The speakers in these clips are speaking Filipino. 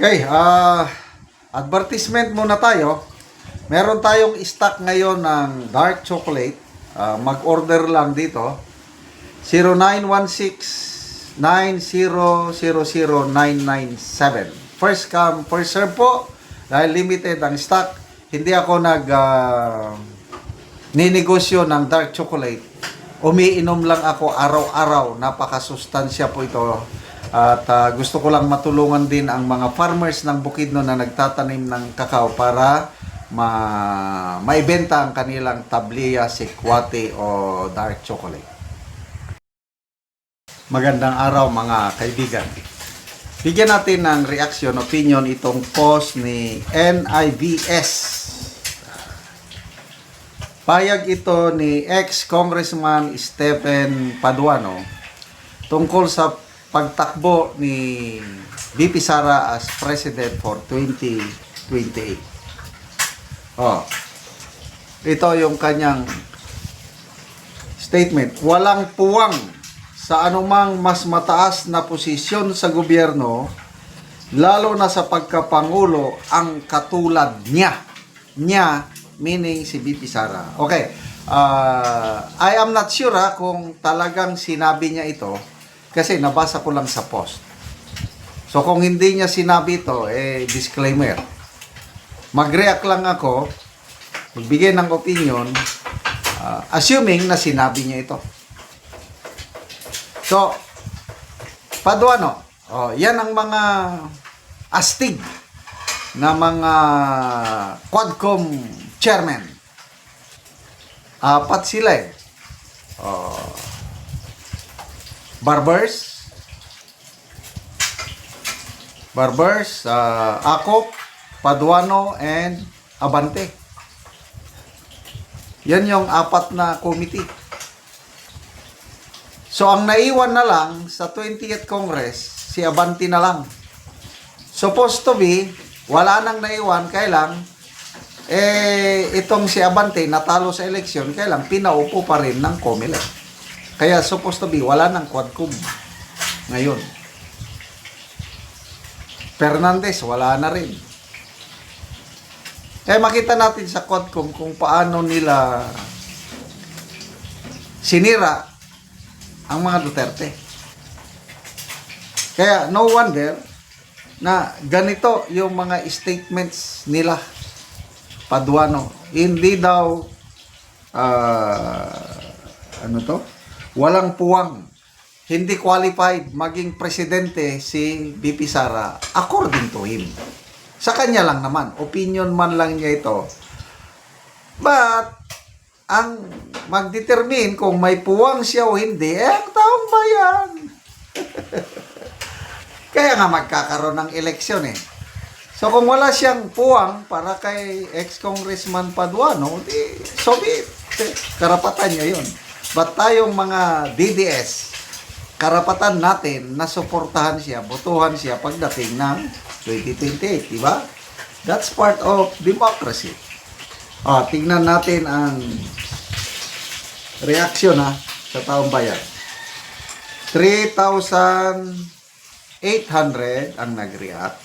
Okay, advertisement muna tayo. Meron tayong stock ngayon ng dark chocolate. Mag-order lang dito. 0916-9000997. First come, first serve po. Dahil limited ang stock. Hindi ako ninegosyo ng dark chocolate. Umiinom lang ako araw-araw. Napakasustansya po ito. At gusto ko lang matulungan din ang mga farmers ng Bukidnon na nagtatanim ng kakao para maibenta ang kanilang tabliya, sikwate o dark chocolate. Magandang araw mga kaibigan. Bigyan natin ng reaction, opinion itong post ni NIVS. Payag ito ni ex-congressman Stephen Paduano tungkol sa pagtakbo ni VP Sara as President for 2028. Ito yung kanyang statement. Walang puwang sa anumang mas mataas na posisyon sa gobyerno, lalo na sa pagkapangulo, ang katulad niya. Niya, meaning si VP Sara. Okay. I am not sure kung talagang sinabi niya ito. Kasi nabasa ko lang sa post. So kung hindi niya sinabi ito, disclaimer. Mag-react lang ako, magbigay ng opinion, assuming na sinabi niya ito. So, Paduano, yan ang mga astig na mga Quadcom chairman. Apat sila Barbers, Acop, Paduano, and Abante. Yan yung apat na committee. So, ang naiwan na lang sa 20th Congress, si Abante na lang. Supposed to be, wala nang naiwan, kailang, itong si Abante natalo sa eleksyon, kailang pinaupo pa rin ng COMELEC. Kaya supposed to be, wala ng Quadcom ngayon. Fernandez, wala na rin. Makita natin sa Quadcom kung paano nila sinira ang mga Duterte. Kaya no wonder na ganito yung mga statements nila, Paduano. Hindi daw walang puwang, hindi qualified maging presidente si VP Sara according to him. Sa kanya lang naman, opinion man lang niya ito. But ang magdetermine kung may puwang siya o hindi, ang taong bayan. Kaya nga magkakaroon ng eleksyon So kung wala siyang puwang para kay ex-congressman Paduano, so be it. Karapatan niya yun. But tayong mga DDS, karapatan natin na suportahan siya, botohan siya pagdating ng 2028, di ba? That's part of democracy. Tingnan natin ang reaksyon sa taong bayan. 3,800 ang nag-react.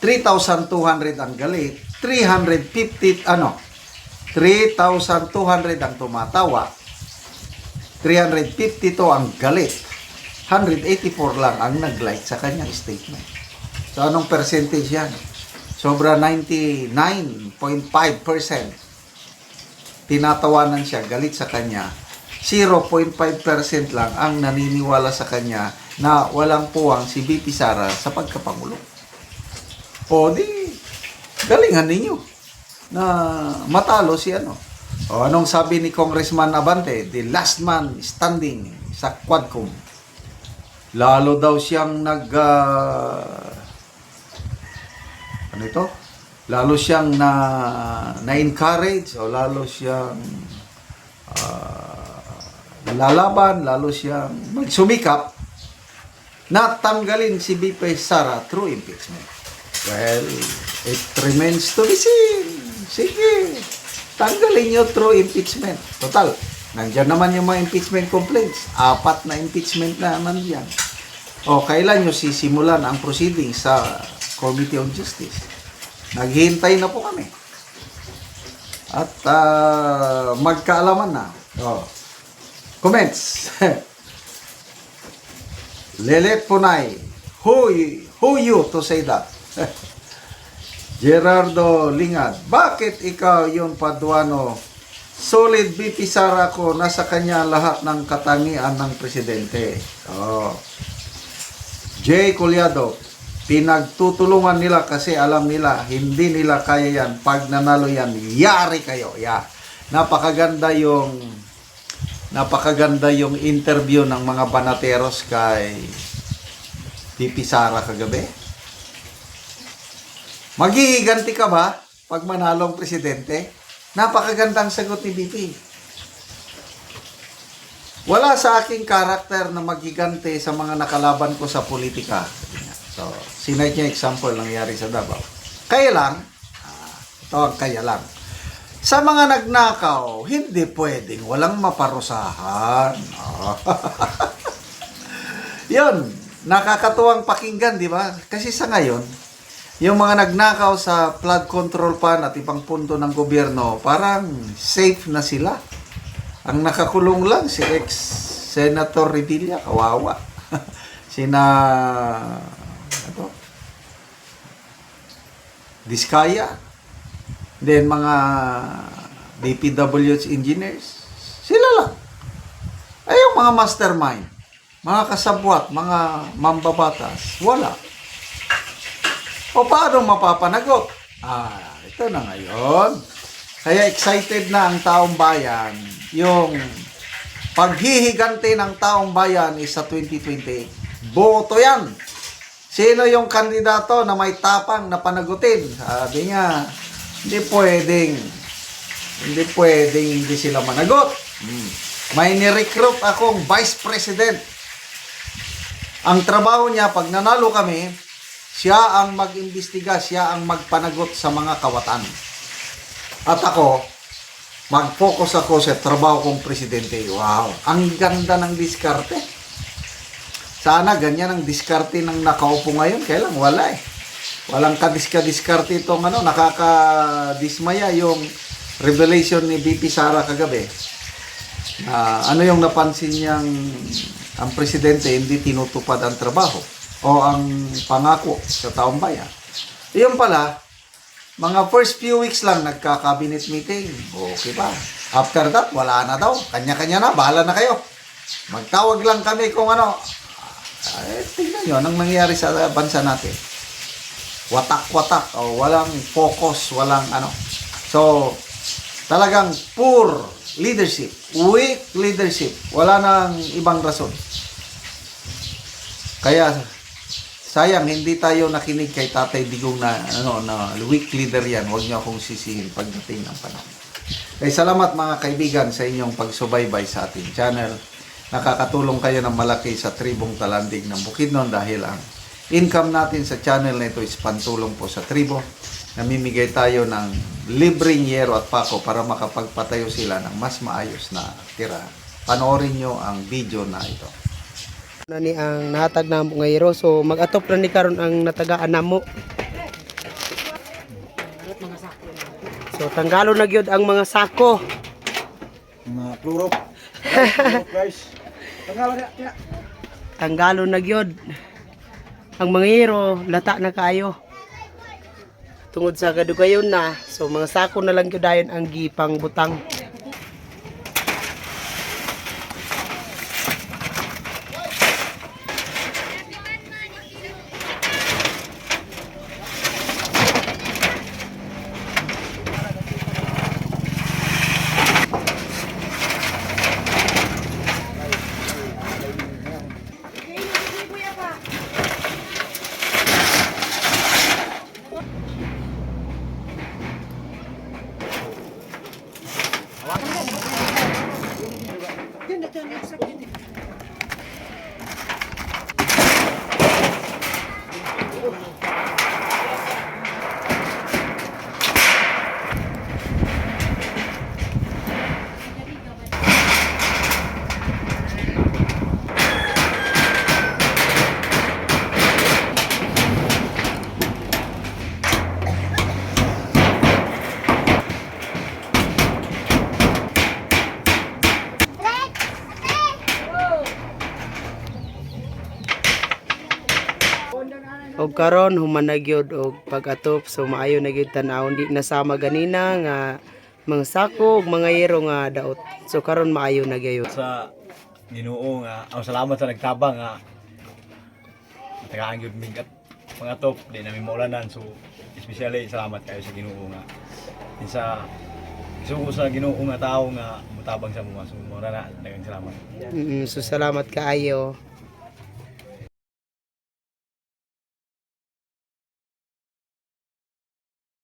3,200 ang galit. 3,200 ang tumatawa. 352 ang galit. 184 lang ang nag-like sa kanyang statement. So, anong percentage yan? Sobra 99.5%. Tinatawanan siya, galit sa kanya. 0.5% lang ang naniniwala sa kanya na walang puwang si VP Sara sa pagkapangulo. Galingan ninyo na matalo si anong sabi ni Congressman Abante, the last man standing sa Quadcom. Lalo daw siyang lalo siyang na-encourage o lalo siyang lalaban, lalo siyang magsumikap na tanggalin si VP Sara through impeachment. Well, it remains to be seen. Sige, tanggalin nyo through impeachment. Total, nandyan naman yung mga impeachment complaints. 4 na impeachment na naman yan. O kailan nyo sisimulan ang proceeding sa Committee on Justice? Naghihintay na po kami. At magkaalaman na. O, comments. Lelet Punay. Who you to say that? Gerardo Lingad. Bakit ikaw yung Paduano? Solid BP Sara ko. Nasa kanya lahat ng katangian ng presidente. Oh. Jay Collado. Pinagtutulungan nila kasi alam nila hindi nila kaya yan. Pag nanalo yan, yari kayo. Yeah. Napakaganda yung interview ng mga banateros kay BP Sara kagabi. Maghihiganti ka ba pag manalong presidente? Napakagandang sagot ni BP. Wala sa aking karakter na maghiganti sa mga nakalaban ko sa politika. So, sinay niya example nangyari sa Davao. Kaya lang, ito ang kaya lang. Sa mga nagnakaw, hindi pwedeng walang maparusahan. Yun, nakakatuwang pakinggan, di ba? Kasi sa ngayon, yung mga nagnakaw sa flood control pan at ibang punto ng gobyerno, parang safe na sila. Ang nakakulong lang si ex-Senator Revilla, kawawa. Diskaya. Then mga DPWH engineers, sila lang. Ay yung mga mastermind, mga kasabwat, mga mambabatas, wala. O paano mapapanagot? Ito na ngayon. Kaya excited na ang taong bayan. Yung paghihiganti ng taong bayan is sa 2028. Boto yan. Sino yung kandidato na may tapang na panagutin? Sabi niya, hindi pwedeng hindi sila managot. May nirecruit akong vice president. Ang trabaho niya, pag nanalo kami, siya ang mag-imbestiga, siya ang magpanagot sa mga kawatan. At ako, mag-focus ako sa trabaho kong presidente. Wow, ang ganda ng diskarte. Sana ganyan ang diskarte ng nakaupo ngayon. Kaya lang, wala eh. Walang kadiska-diskarte itong nakakadismaya yung revelation ni BP Sara kagabi. Ano yung napansin niyang ang presidente hindi tinutupad ang trabaho o ang pangako sa taong bayan. Iyon pala, mga first few weeks lang nagka-cabinet meeting. Okay pa. After that, wala na daw. Kanya-kanya na, bahala na kayo. Magtawag lang kami kung ano. Tingnan nyo, anong nangyayari sa bansa natin. Watak-watak, o walang focus, walang ano. So, talagang poor leadership, weak leadership, wala nang ibang rason. Kaya, sayang, hindi tayo nakinig kay Tatay Digong na weak leader yan. Huwag niyo akong sisihin pagdating ng panahon. Kaya salamat mga kaibigan sa inyong pagsubaybay sa ating channel. Nakakatulong kayo ng malaki sa tribong Talandig ng Bukidnon dahil ang income natin sa channel na ito is pantulong po sa tribo. Namimigay tayo ng libreng yero at pako para makapagpatayo sila ng mas maayos na tirahan. Panoorin nyo ang video na ito. Nani ang nahatag na mo ngayro, so mag-atop na ni karon ang natagaan namo. So tanggalo na gyud ang mga sako. Mga pluro. Guys. Tanggalo na gyud. Ang mga hero lata na kayo. Tungod sa kadugayon na, so mga sako na lang gyud dayon ang gipang butang. Og karon human na gyud og pag-atop, so maayo na gyud tan-awon, di nasama ganina nga mga sako ug mga yero nga daot. So karon maayo na gyud. Sa Ginoo nga, ang salamat sa nagtabang nga tagaan gyud mig at mga top di namin maulanan, so especially salamat kayo sa Ginoo nga sa isugo sa Ginoo nga tao nga mutabang sa mga, so mura na daghang salamat. So salamat kaayo.